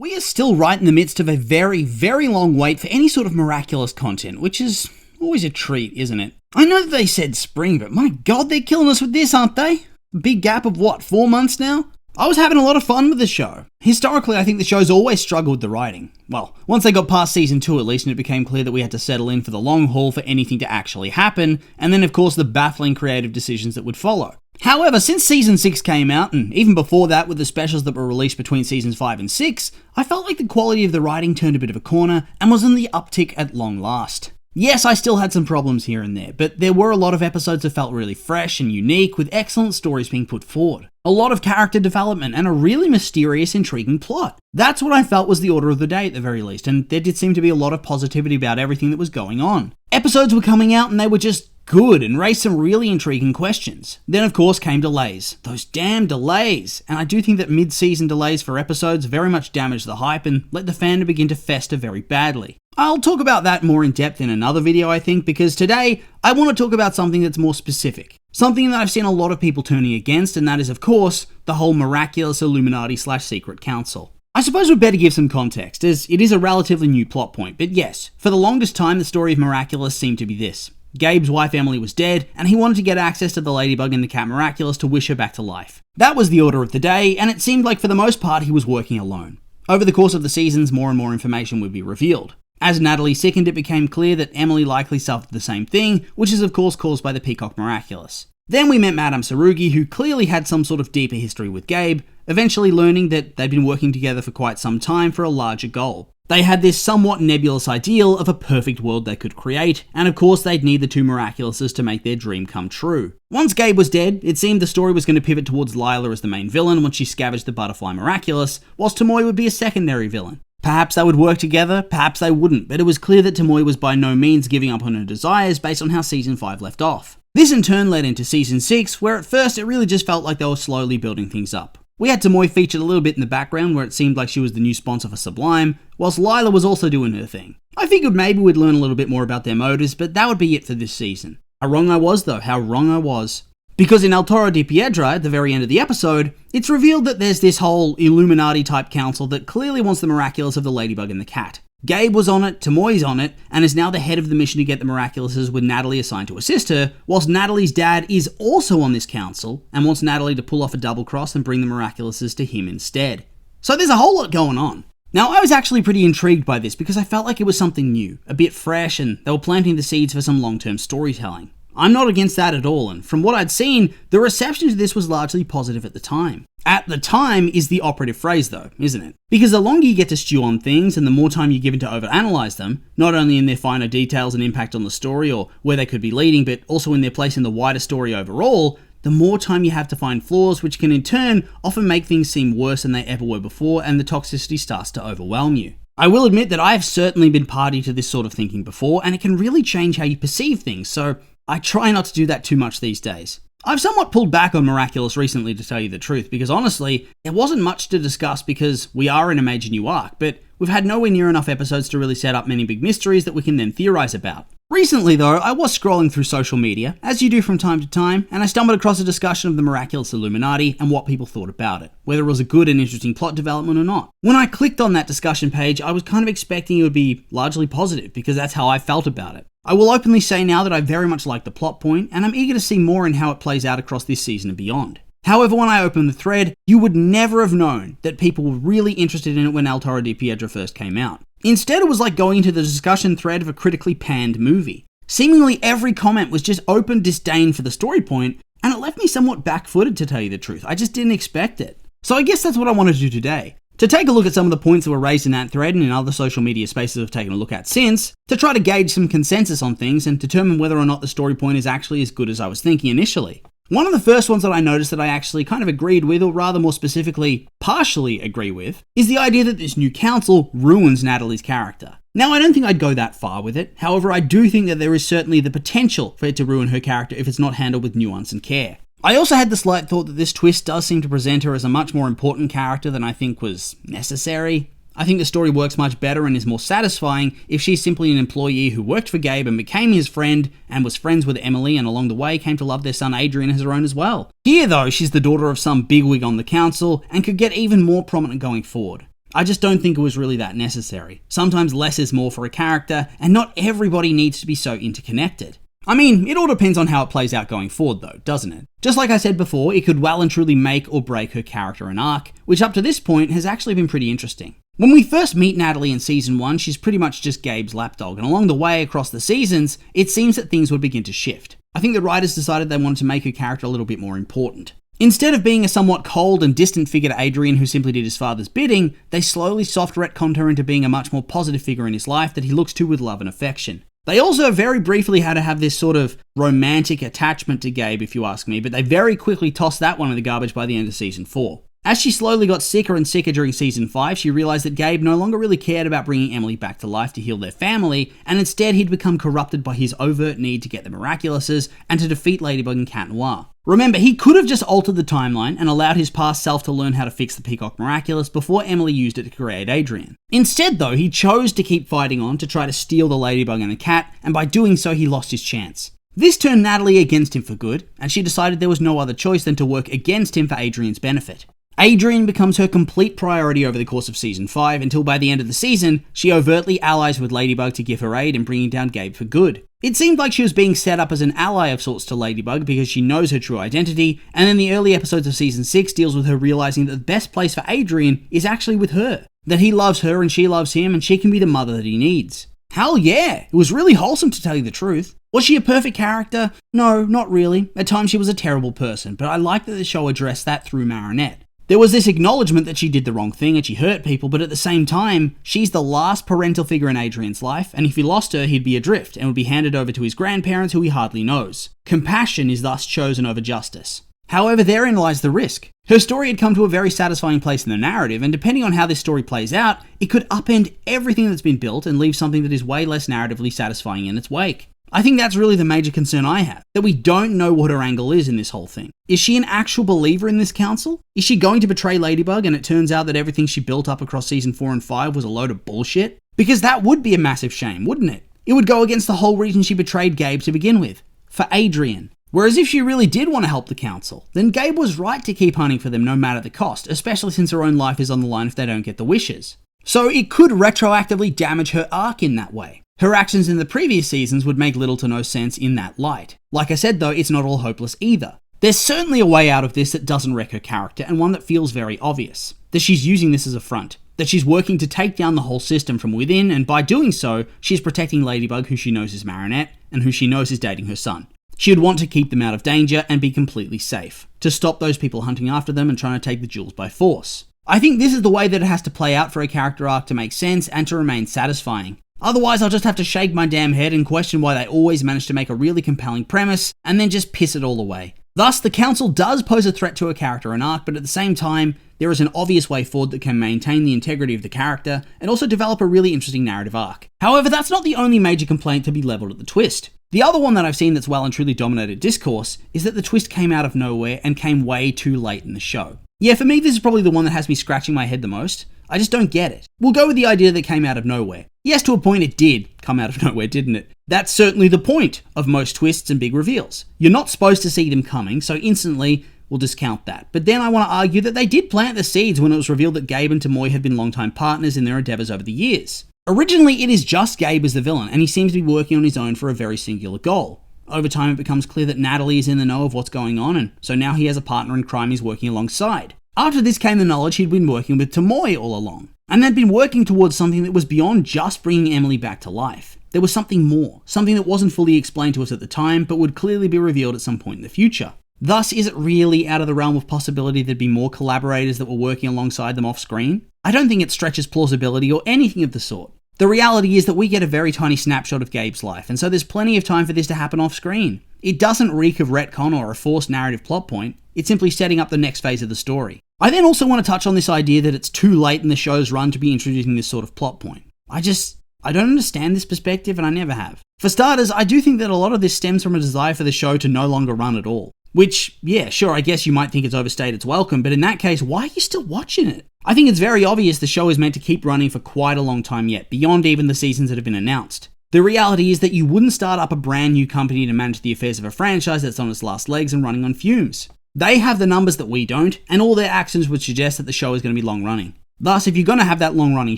We are still right in the midst of a very, very long wait for any sort of miraculous content, which is always a treat, isn't it? I know that they said spring, but my god, they're killing us with this, aren't they? A big gap of what, 4 months now? I was having a lot of fun with the show. Historically, I think the show's always struggled with the writing. Well, once they got past season 2 at least, and it became clear that we had to settle in for the long haul for anything to actually happen, and then of course the baffling creative decisions that would follow. However, since season 6 came out, and even before that with the specials that were released between seasons 5 and 6, I felt like the quality of the writing turned a bit of a corner, and was on the uptick at long last. Yes, I still had some problems here and there, but there were a lot of episodes that felt really fresh and unique, with excellent stories being put forward. A lot of character development, and a really mysterious, intriguing plot. That's what I felt was the order of the day at the very least, and there did seem to be a lot of positivity about everything that was going on. Episodes were coming out and they were just good and raised some really intriguing questions. Then of course came delays. Those damn delays! And I do think that mid-season delays for episodes very much damaged the hype and let the fandom begin to fester very badly. I'll talk about that more in depth in another video, I think, because today I want to talk about something that's more specific. Something that I've seen a lot of people turning against, and that is of course the whole Miraculous Illuminati / Secret Council. I suppose we'd better give some context, as it is a relatively new plot point, but yes, for the longest time the story of Miraculous seemed to be this. Gabe's wife Emily was dead, and he wanted to get access to the ladybug and the cat Miraculous to wish her back to life. That was the order of the day, and it seemed like for the most part he was working alone. Over the course of the seasons, more and more information would be revealed. As Natalie sickened, it became clear that Emily likely suffered the same thing, which is of course caused by the Peacock Miraculous. Then we met Madame Sarugi, who clearly had some sort of deeper history with Gabe, eventually learning that they'd been working together for quite some time for a larger goal. They had this somewhat nebulous ideal of a perfect world they could create, and of course they'd need the two Miraculouses to make their dream come true. Once Gabe was dead, it seemed the story was going to pivot towards Lila as the main villain once she scavenged the butterfly Miraculous, whilst Tomoe would be a secondary villain. Perhaps they would work together, perhaps they wouldn't, but it was clear that Tomoe was by no means giving up on her desires based on how season 5 left off. This in turn led into season 6, where at first it really just felt like they were slowly building things up. We had Tomoe featured a little bit in the background where it seemed like she was the new sponsor for Sublime, whilst Lila was also doing her thing. I figured maybe we'd learn a little bit more about their motives, but that would be it for this season. How wrong I was though, how wrong I was. Because in El Toro di Piedra, at the very end of the episode, it's revealed that there's this whole Illuminati type council that clearly wants the Miraculous of the ladybug and the cat. Gabe was on it, Tomoe's on it, and is now the head of the mission to get the Miraculouses with Natalie assigned to assist her, whilst Natalie's dad is also on this council and wants Natalie to pull off a double cross and bring the Miraculouses to him instead. So there's a whole lot going on. Now I was actually pretty intrigued by this because I felt like it was something new, a bit fresh, and they were planting the seeds for some long-term storytelling. I'm not against that at all, and from what I'd seen, the reception to this was largely positive at the time. At the time is the operative phrase though, isn't it? Because the longer you get to stew on things and the more time you're given to overanalyze them, not only in their finer details and impact on the story or where they could be leading, but also in their place in the wider story overall, the more time you have to find flaws, which can in turn often make things seem worse than they ever were before, and the toxicity starts to overwhelm you. I will admit that I have certainly been party to this sort of thinking before, and it can really change how you perceive things, so I try not to do that too much these days. I've somewhat pulled back on Miraculous recently, to tell you the truth, because honestly, there wasn't much to discuss because we are in a major new arc, but we've had nowhere near enough episodes to really set up many big mysteries that we can then theorize about. Recently though, I was scrolling through social media, as you do from time to time, and I stumbled across a discussion of the Miraculous Illuminati and what people thought about it, whether it was a good and interesting plot development or not. When I clicked on that discussion page, I was kind of expecting it would be largely positive, because that's how I felt about it. I will openly say now that I very much like the plot point, and I'm eager to see more in how it plays out across this season and beyond. However, when I opened the thread, you would never have known that people were really interested in it when El Toro di Piedra first came out. Instead, it was like going into the discussion thread of a critically panned movie. Seemingly every comment was just open disdain for the story point, and it left me somewhat back-footed, to tell you the truth. I just didn't expect it. So I guess that's what I want to do today. To take a look at some of the points that were raised in that thread and in other social media spaces I've taken a look at since, to try to gauge some consensus on things and determine whether or not the story point is actually as good as I was thinking initially. One of the first ones that I noticed that I actually kind of agreed with, or rather more specifically, partially agree with, is the idea that this new council ruins Natalie's character. Now, I don't think I'd go that far with it, however I do think that there is certainly the potential for it to ruin her character if it's not handled with nuance and care. I also had the slight thought that this twist does seem to present her as a much more important character than I think was necessary. I think the story works much better and is more satisfying if she's simply an employee who worked for Gabe and became his friend and was friends with Emily and along the way came to love their son Adrian as her own as well. Here though, she's the daughter of some bigwig on the council and could get even more prominent going forward. I just don't think it was really that necessary. Sometimes less is more for a character, and not everybody needs to be so interconnected. I mean, it all depends on how it plays out going forward though, doesn't it? Just like I said before, it could well and truly make or break her character and arc, which up to this point has actually been pretty interesting. When we first meet Natalie in season 1, she's pretty much just Gabe's lapdog, and along the way across the seasons, it seems that things would begin to shift. I think the writers decided they wanted to make her character a little bit more important. Instead of being a somewhat cold and distant figure to Adrian who simply did his father's bidding, they slowly soft retconned her into being a much more positive figure in his life that he looks to with love and affection. They also very briefly had to have this sort of romantic attachment to Gabe, if you ask me, but they very quickly tossed that one in the garbage by the end of season 4. As she slowly got sicker and sicker during season 5, she realized that Gabe no longer really cared about bringing Emily back to life to heal their family, and instead he'd become corrupted by his overt need to get the Miraculouses and to defeat Ladybug and Cat Noir. Remember, he could have just altered the timeline and allowed his past self to learn how to fix the Peacock Miraculous before Emily used it to create Adrian. Instead though, he chose to keep fighting on to try to steal the Ladybug and the cat, and by doing so he lost his chance. This turned Natalie against him for good, and she decided there was no other choice than to work against him for Adrian's benefit. Adrian becomes her complete priority over the course of season 5 until by the end of the season, she overtly allies with Ladybug to give her aid in bringing down Gabe for good. It seemed like she was being set up as an ally of sorts to Ladybug because she knows her true identity, and then the early episodes of season 6 deals with her realizing that the best place for Adrian is actually with her. That he loves her and she loves him and she can be the mother that he needs. Hell yeah, it was really wholesome to tell you the truth. Was she a perfect character? No, not really. At times she was a terrible person, but I like that the show addressed that through Marinette. There was this acknowledgement that she did the wrong thing and she hurt people, but at the same time, she's the last parental figure in Adrian's life, and if he lost her, he'd be adrift and would be handed over to his grandparents who he hardly knows. Compassion is thus chosen over justice. However, therein lies the risk. Her story had come to a very satisfying place in the narrative, and depending on how this story plays out, it could upend everything that's been built and leave something that is way less narratively satisfying in its wake. I think that's really the major concern I have, that we don't know what her angle is in this whole thing. Is she an actual believer in this council? Is she going to betray Ladybug and it turns out that everything she built up across season 4 and 5 was a load of bullshit? Because that would be a massive shame, wouldn't it? It would go against the whole reason she betrayed Gabe to begin with, for Adrian. Whereas if she really did want to help the council, then Gabe was right to keep hunting for them no matter the cost, especially since her own life is on the line if they don't get the wishes. So it could retroactively damage her arc in that way. Her actions in the previous seasons would make little to no sense in that light. Like I said though, it's not all hopeless either. There's certainly a way out of this that doesn't wreck her character, and one that feels very obvious. That she's using this as a front. That she's working to take down the whole system from within, and by doing so, she's protecting Ladybug, who she knows is Marinette, and who she knows is dating her son. She would want to keep them out of danger and be completely safe. To stop those people hunting after them and trying to take the jewels by force. I think this is the way that it has to play out for a character arc to make sense and to remain satisfying. Otherwise, I'll just have to shake my damn head and question why they always manage to make a really compelling premise and then just piss it all away. Thus, the council does pose a threat to a character and arc, but at the same time, there is an obvious way forward that can maintain the integrity of the character and also develop a really interesting narrative arc. However, that's not the only major complaint to be leveled at the twist. The other one that I've seen that's well and truly dominated discourse is that the twist came out of nowhere and came way too late in the show. Yeah, for me, this is probably the one that has me scratching my head the most. I just don't get it. We'll go with the idea that came out of nowhere. Yes, to a point it did come out of nowhere, didn't it? That's certainly the point of most twists and big reveals. You're not supposed to see them coming, so instantly we'll discount that. But then I want to argue that they did plant the seeds when it was revealed that Gabe and Tamoy had been longtime partners in their endeavours over the years. Originally, it is just Gabe as the villain, and he seems to be working on his own for a very singular goal. Over time, it becomes clear that Natalie is in the know of what's going on, and so now he has a partner in crime he's working alongside. After this came the knowledge he'd been working with Tamoy all along, and they'd been working towards something that was beyond just bringing Emily back to life. There was something more, something that wasn't fully explained to us at the time, but would clearly be revealed at some point in the future. Thus, is it really out of the realm of possibility there'd be more collaborators that were working alongside them off screen? I don't think it stretches plausibility or anything of the sort. The reality is that we get a very tiny snapshot of Gabe's life, and so there's plenty of time for this to happen off screen. It doesn't reek of retcon or a forced narrative plot point, it's simply setting up the next phase of the story. I then also want to touch on this idea that it's too late in the show's run to be introducing this sort of plot point. I don't understand this perspective, and I never have. For starters, I do think that a lot of this stems from a desire for the show to no longer run at all. Which, yeah, sure, I guess you might think it's overstayed its welcome, but in that case, why are you still watching it? I think it's very obvious the show is meant to keep running for quite a long time yet, beyond even the seasons that have been announced. The reality is that you wouldn't start up a brand new company to manage the affairs of a franchise that's on its last legs and running on fumes. They have the numbers that we don't, and all their actions would suggest that the show is going to be long running. Thus, if you're going to have that long-running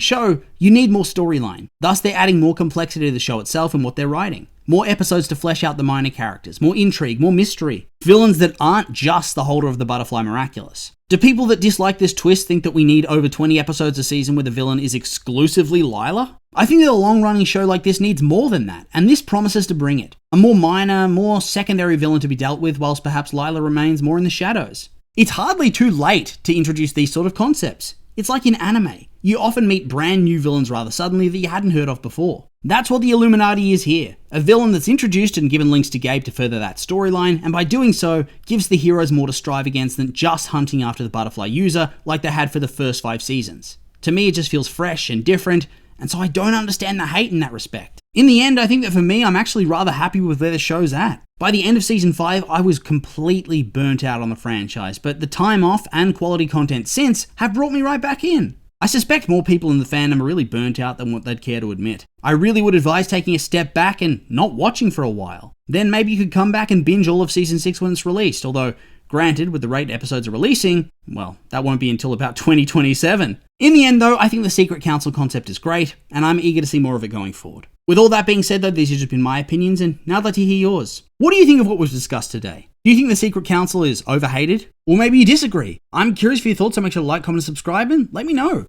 show, you need more storyline. Thus, they're adding more complexity to the show itself and what they're writing. More episodes to flesh out the minor characters, more intrigue, more mystery. Villains that aren't just the holder of the butterfly miraculous. Do people that dislike this twist think that we need over 20 episodes a season where the villain is exclusively Lila? I think that a long-running show like this needs more than that, and this promises to bring it. A more minor, more secondary villain to be dealt with, whilst perhaps Lila remains more in the shadows. It's hardly too late to introduce these sort of concepts. It's like in anime. You often meet brand new villains rather suddenly that you hadn't heard of before. That's what the Illuminati is here. A villain that's introduced and given links to Gabe to further that storyline, and by doing so, gives the heroes more to strive against than just hunting after the butterfly user like they had for the first 5 seasons. To me, it just feels fresh and different, and so I don't understand the hate in that respect. In the end, I think that for me, I'm actually rather happy with where the show's at. By the end of season 5, I was completely burnt out on the franchise, but the time off and quality content since have brought me right back in. I suspect more people in the fandom are really burnt out than what they'd care to admit. I really would advise taking a step back and not watching for a while. Then maybe you could come back and binge all of season 6 when it's released, although granted, with the rate episodes are releasing, well, that won't be until about 2027. In the end though, I think the Secret Council concept is great, and I'm eager to see more of it going forward. With all that being said though, these have just been my opinions, and now I'd like to hear yours. What do you think of what was discussed today? Do you think the Secret Council is overhated? Or maybe you disagree? I'm curious for your thoughts, so make sure to like, comment, and subscribe, and let me know.